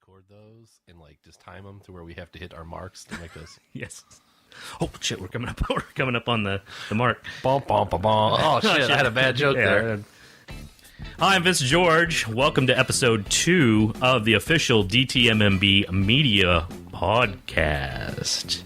record those and like just time them to where we have to hit our marks to make those. Yes. Oh shit, we're coming up. We're coming up on the mark. Bom, bom, bom, bom. Oh shit, I had a bad joke there. Hi, I'm Vince George. Welcome to episode 2 of the official DTMMB Media Podcast.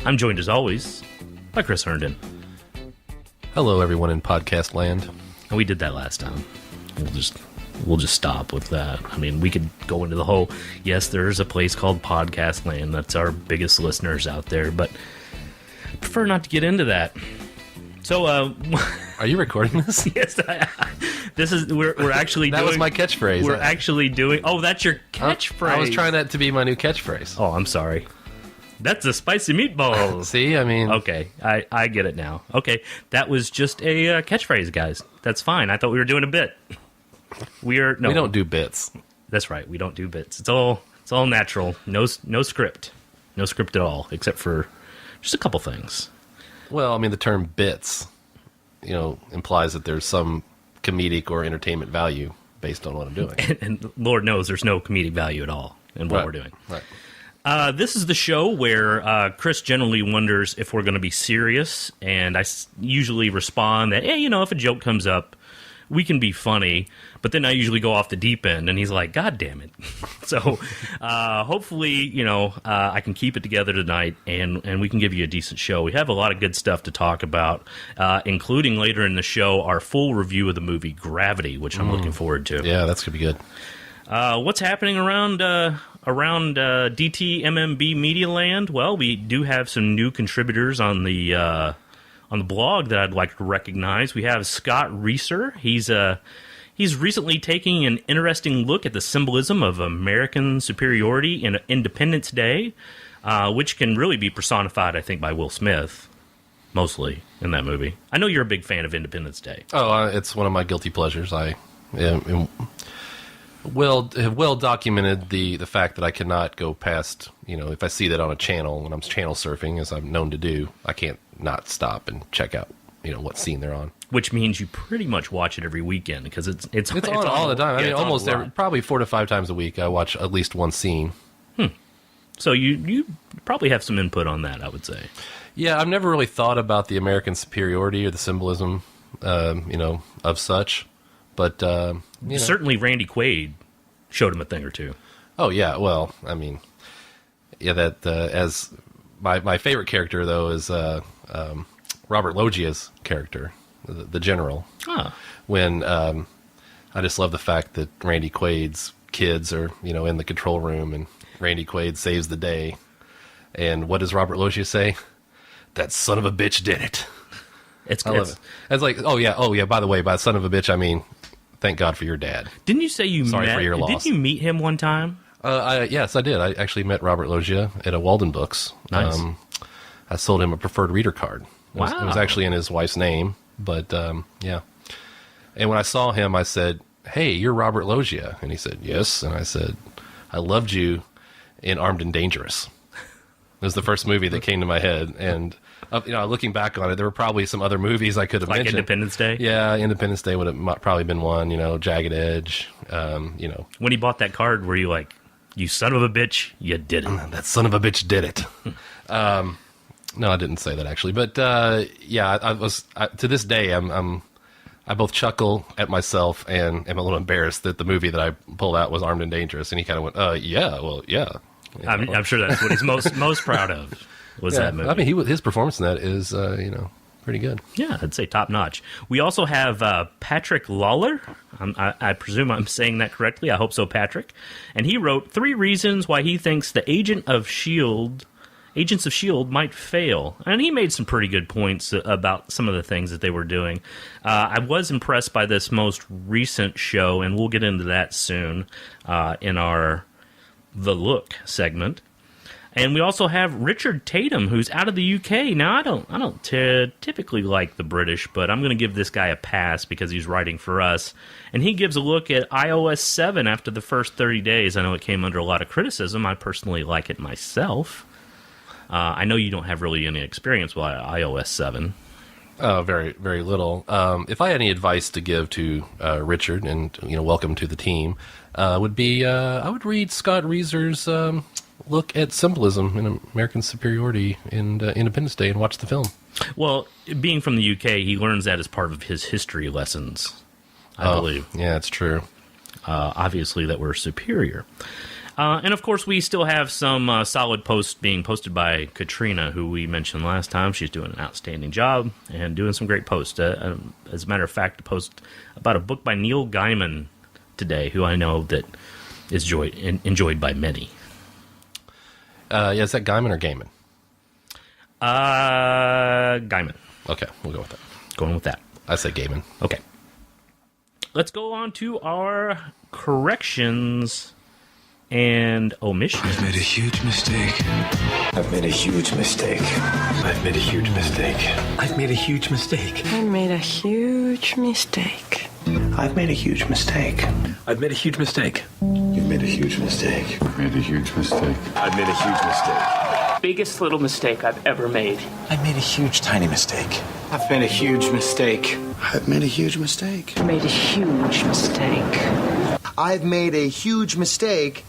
I'm joined as always by Chris Herndon. Hello, everyone in podcast land. And we did that last time. We'll just stop with that. I mean, we could go into the whole, yes, there's a place called Podcast Land. That's our biggest listeners out there, but I prefer not to get into that. So, are you recording this? Yes, we're actually that doing... was my catchphrase. We're actually doing... Oh, that's your catchphrase. I was trying that to be my new catchphrase. Oh, I'm sorry. That's the spicy meatballs. See, I mean... Okay, I get it now. Okay, that was just a catchphrase, guys. That's fine. I thought we were doing a bit. We don't do bits. That's right. We don't do bits. It's all natural. No script. No script at all, except for just a couple things. Well, I mean, the term bits, implies that there's some comedic or entertainment value based on what I'm doing. And Lord knows there's no comedic value at all in what we're doing. Right. This is the show where Chris generally wonders if we're going to be serious, and I usually respond that, hey, if a joke comes up, we can be funny, but then I usually go off the deep end, and he's like, God damn it. So hopefully, I can keep it together tonight, and we can give you a decent show. We have a lot of good stuff to talk about, including later in the show, our full review of the movie Gravity, which I'm looking forward to. Yeah, that's going to be good. What's happening around DTMMB Media Land? Well, we do have some new contributors on the blog that I'd like to recognize. We have Scott Reeser. He's recently taking an interesting look at the symbolism of American superiority in Independence Day, which can really be personified, I think, by Will Smith, mostly in that movie. I know you're a big fan of Independence Day. Oh, it's one of my guilty pleasures. I am well documented the fact that I cannot go past, if I see that on a channel when I'm channel surfing, as I'm known to do, I can't not stop and check out, what scene they're on. Which means you pretty much watch it every weekend because it's on all the time. Yeah, I mean, almost probably 4 to 5 times a week I watch at least one scene. So you probably have some input on that, I would say. Yeah, I've never really thought about the American superiority or the symbolism, of such. But certainly Randy Quaid showed him a thing or two. Oh yeah, well, I mean, yeah, that as my favorite character though is Robert Loggia's character, the general. When I just love the fact that Randy Quaid's kids are in the control room and Randy Quaid saves the day, and what does Robert Loggia say? That son of a bitch did it. I love it. It's like, oh yeah. By the way, by son of a bitch, I mean, thank God for your dad. Didn't you say Sorry for your loss. Did you meet him one time? Yes, I did. I actually met Robert Loggia at a Walden Books. Nice. I sold him a preferred reader card. Wow. It was actually in his wife's name, but yeah. And when I saw him, I said, "Hey, you're Robert Loggia," and he said, "Yes." And I said, "I loved you in Armed and Dangerous." It was the first movie that came to my head, and looking back on it, there were probably some other movies I could have mentioned. Like Independence Day? Yeah, Independence Day would have probably been one, Jagged Edge, When he bought that card, were you like, you son of a bitch, you did it? That son of a bitch did it. No, I didn't say that actually, but yeah, I was to this day, I both chuckle at myself and am a little embarrassed that the movie that I pulled out was Armed and Dangerous, and he kind of went, yeah, well, yeah. I'm sure that's what he's most proud of. That movie. I mean, his performance in that is, pretty good. Yeah, I'd say top notch. We also have Patrick Lawler. I presume I'm saying that correctly. I hope so, Patrick. And he wrote 3 reasons why he thinks the Agents of S.H.I.E.L.D. might fail. And he made some pretty good points about some of the things that they were doing. I was impressed by this most recent show, and we'll get into that soon in our The Look segment. And we also have Richard Tatum, who's out of the UK. Now, I don't typically like the British, but I'm going to give this guy a pass because he's writing for us. And he gives a look at iOS 7 after the first 30 days. I know it came under a lot of criticism. I personally like it myself. I know you don't have really any experience with iOS 7. Very, very little. If I had any advice to give to Richard, and welcome to the team, would be I would read Scott Reeser's look at symbolism in American superiority in Independence Day and watch the film. Well, being from the UK, he learns that as part of his history lessons, I believe. Yeah, it's true. Obviously, that we're superior. And, of course, we still have some solid posts being posted by Katrina, who we mentioned last time. She's doing an outstanding job and doing some great posts. As a matter of fact, a post about a book by Neil Gaiman today, who I know that is enjoyed by many. Is that Gaiman or Gaiman? Gaiman. Okay, we'll go with that. Going with that. I say Gaiman. Okay. Let's go on to our corrections and omissions. I've made a huge mistake. I've made a huge mistake. I've made a huge mistake. I've made a huge mistake. I made a huge mistake. I've made a huge mistake. I've made a huge mistake. You've made a huge mistake. I've made a huge mistake. I've made a huge mistake. Biggest little mistake I've ever made. I made a huge tiny mistake. I've made a huge mistake. I've made a huge mistake. I made a huge mistake. I've made a huge mistake.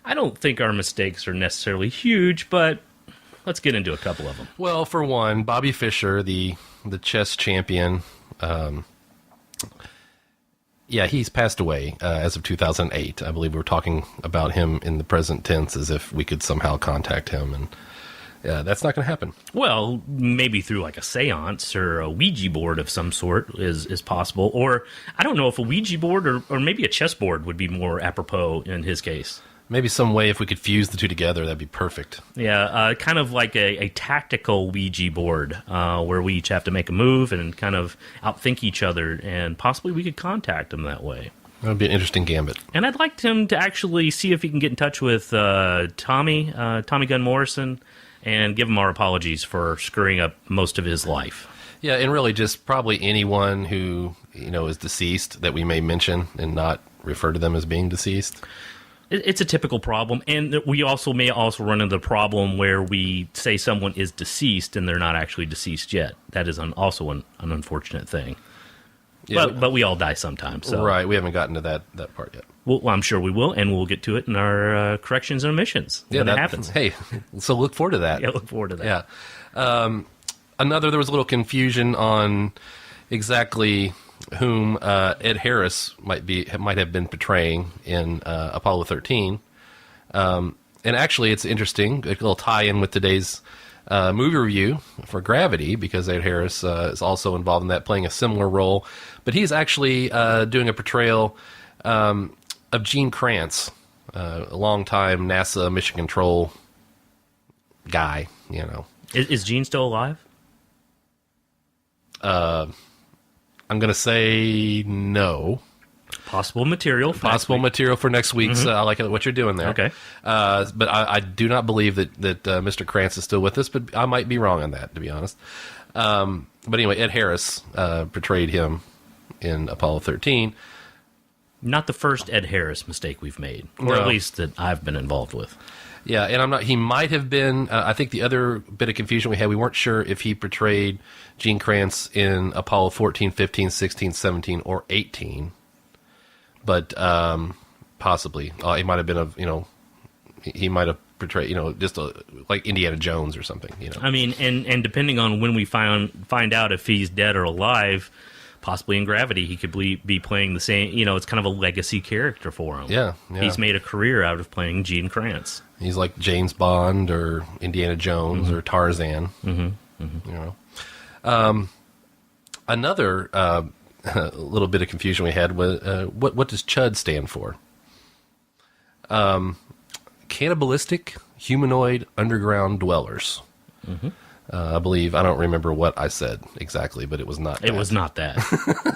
I don't think our mistakes are necessarily huge, but let's get into a couple of them. Well, for one, Bobby Fischer, the chess champion, he's passed away as of 2008. I believe we're talking about him in the present tense as if we could somehow contact him, and that's not going to happen. Well, maybe through like a seance or a Ouija board of some sort is possible. Or I don't know if a Ouija board or maybe a chessboard would be more apropos in his case. Maybe some way if we could fuse the two together, that'd be perfect. Yeah, kind of like a tactical Ouija board where we each have to make a move and kind of outthink each other, and possibly we could contact him that way. That would be an interesting gambit. And I'd like him to actually see if he can get in touch with Tommy Gunn Morrison, and give him our apologies for screwing up most of his life. Yeah, and really just probably anyone who is deceased that we may mention and not refer to them as being deceased. It's a typical problem, and we may also run into the problem where we say someone is deceased and they're not actually deceased yet. That is also an unfortunate thing. Yeah, but we all die sometimes. So. Right, we haven't gotten to that part yet. Well, I'm sure we will, and we'll get to it in our corrections and omissions when that happens. Hey, so look forward to that. Yeah, look forward to that. Yeah. There was a little confusion on exactly whom Ed Harris might have been portraying in Apollo 13. And actually, it's interesting, a little tie-in with today's movie review for Gravity, because Ed Harris is also involved in that, playing a similar role. But he's actually doing a portrayal of Gene Kranz, a longtime NASA mission control guy, Is Gene still alive? I'm going to say no. Possible material for next week's. Mm-hmm. I like what you're doing there. Okay. But I do not believe that Mr. Krantz is still with us, but I might be wrong on that, to be honest. But anyway, Ed Harris portrayed him in Apollo 13. Not the first Ed Harris mistake we've made, or at least that I've been involved with. Yeah, and he might have been, I think the other bit of confusion we had, we weren't sure if he portrayed Gene Kranz in Apollo 14, 15, 16, 17, or 18. But possibly. He might have been he might have portrayed, just like Indiana Jones or something, I mean, and depending on when we find out if he's dead or alive, possibly in Gravity, he could be playing the same, it's kind of a legacy character for him. Yeah. He's made a career out of playing Gene Kranz. He's like James Bond or Indiana Jones or Tarzan. Mm-hmm. Mm-hmm. Another little bit of confusion we had was what does CHUD stand for? Cannibalistic Humanoid Underground Dwellers. Mm-hmm. I believe, I don't remember what I said exactly, but it was not that. It was not that.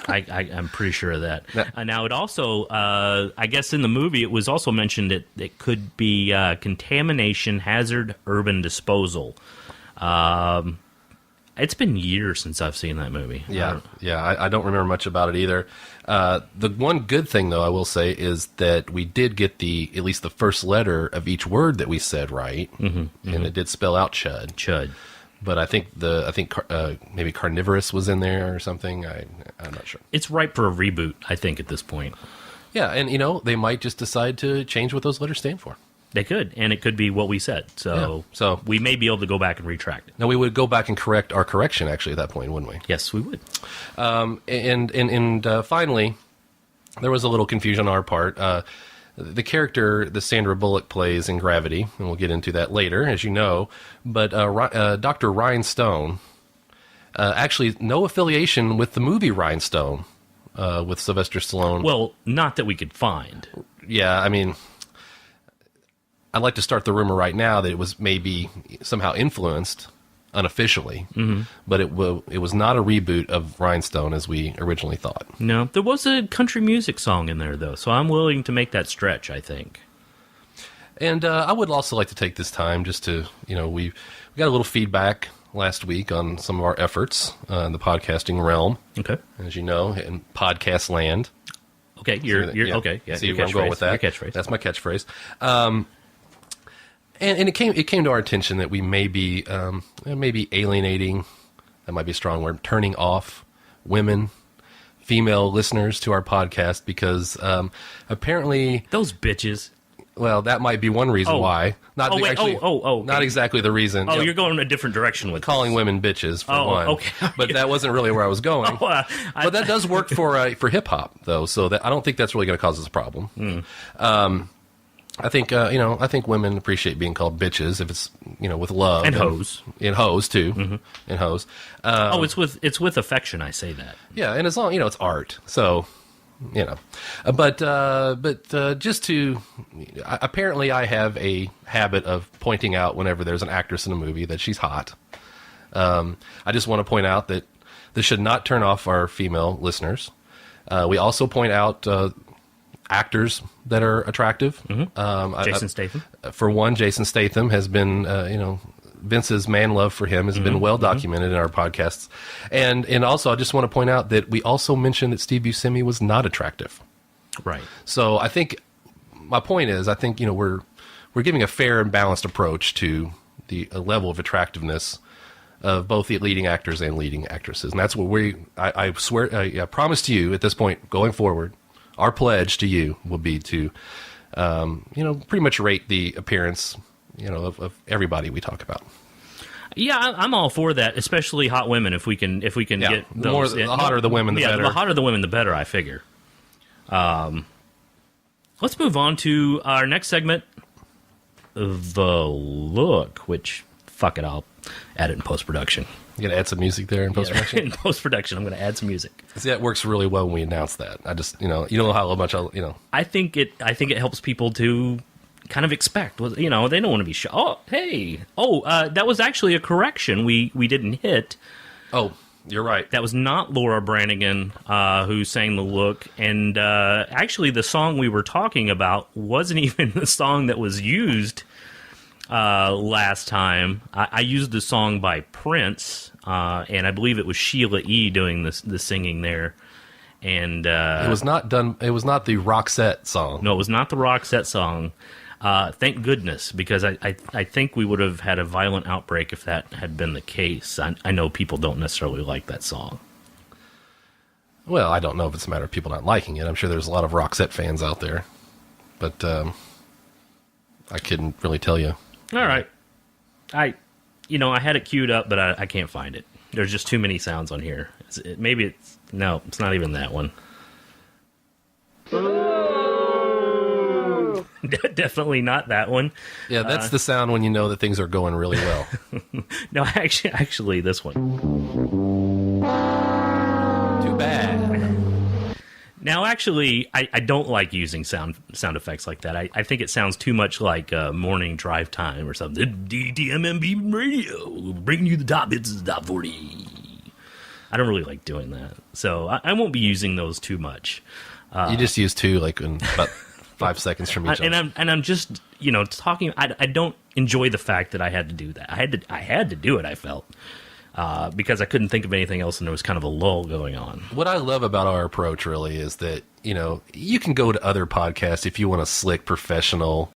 I'm pretty sure of that. Now, it also, I guess in the movie, it was also mentioned that it could be contamination, hazard, urban disposal. It's been years since I've seen that movie. Yeah, I don't remember much about it either. The one good thing, though, I will say, is that we did get at least the first letter of each word that we said right, and it did spell out chud. Chud. But I think maybe carnivorous was in there or something. I'm not sure. It's ripe for a reboot, I think, at this point. Yeah, and they might just decide to change what those letters stand for. They could, and it could be what we said. So we may be able to go back and retract it. Now, we would go back and correct our correction, actually, at that point, wouldn't we? Yes, we would. And finally, there was a little confusion on our part. The character that Sandra Bullock plays in Gravity, and we'll get into that later, as you know, but Dr. Rhinestone, actually no affiliation with the movie Rhinestone with Sylvester Stallone. Well, not that we could find. Yeah, I mean, I'd like to start the rumor right now that it was maybe somehow influenced unofficially, but it was not a reboot of Rhinestone as we originally thought. No, there was a country music song in there, though, so I'm willing to make that stretch, I think. And I would also like to take this time just to, we got a little feedback last week on some of our efforts in the podcasting realm. Okay. As you know, in podcast land. Okay, okay. Yeah, see where I'm going with that. Your catchphrase. That's my catchphrase. And it came to our attention that we may be alienating, that might be a strong word, turning off female listeners to our podcast because apparently those bitches. Well, that might be one reason why. Not Not exactly the reason. Oh, you're going in a different direction with calling women bitches for one. Okay. But that wasn't really where I was going. But that does work for hip hop though, so I don't think that's really going to cause us a problem. I think I think women appreciate being called bitches if it's with love and hoes too, and hoes. It's with affection. I say that. Yeah, and as long it's art, so but just to apparently I have a habit of pointing out whenever there's an actress in a movie that she's hot. I just want to point out that this should not turn off our female listeners. We also point out actors that are attractive. Jason Statham. For one, Jason Statham has been, Vince's man love for him has been well documented in our podcasts. And also, I just want to point out that we also mentioned that Steve Buscemi was not attractive. Right. So I think, my point is, I think, we're giving a fair and balanced approach to the level of attractiveness of both the leading actors and leading actresses. And that's what I swear, I promise to you at this point, going forward, our pledge to you will be to, pretty much rate the appearance, of everybody we talk about. Yeah, I'm all for that, especially hot women. If we can get those, the hotter the women, the better. The hotter the women, the better. I figure. Let's move on to our next segment, the look. Which, fuck it, I'll add it in post-production. You gonna add some music there in post-production? Yeah, in post-production, I'm gonna add some music. See, that works really well when we announce that. I just, you don't know how much I think it helps people to kind of expect. They don't want to be shocked. Oh, hey, that was actually a correction we didn't hit. Oh, you're right. That was not Laura Branigan who sang the look, and actually, the song we were talking about wasn't even the song that was used last time. I used the song by Prince, and I believe it was Sheila E. doing the singing there. And it was not done. It was not the Roxette song. No, it was not the Roxette song. Thank goodness, because I think we would have had a violent outbreak if that had been the case. I know people don't necessarily like that song. Well, I don't know if it's a matter of people not liking it. I'm sure there's a lot of Roxette fans out there, but I couldn't really tell you. All right. I had it queued up, but I can't find it. There's just too many sounds on here. It's not even that one. Definitely not that one. Yeah, that's the sound when you know that things are going really well. No, actually, this one. Too bad. Now, actually, I don't like using sound effects like that. I think it sounds too much like morning drive time or something. DTMMB Radio, bringing you the top hits of the top 40. I don't really like doing that. So I won't be using those too much. You just use 2, like, in about 5 seconds from each other. And I'm just, talking. I don't enjoy the fact that I had to do that. I had to do it, I felt. Because I couldn't think of anything else, and there was kind of a lull going on. What I love about our approach really is that, you can go to other podcasts if you want a slick, professional,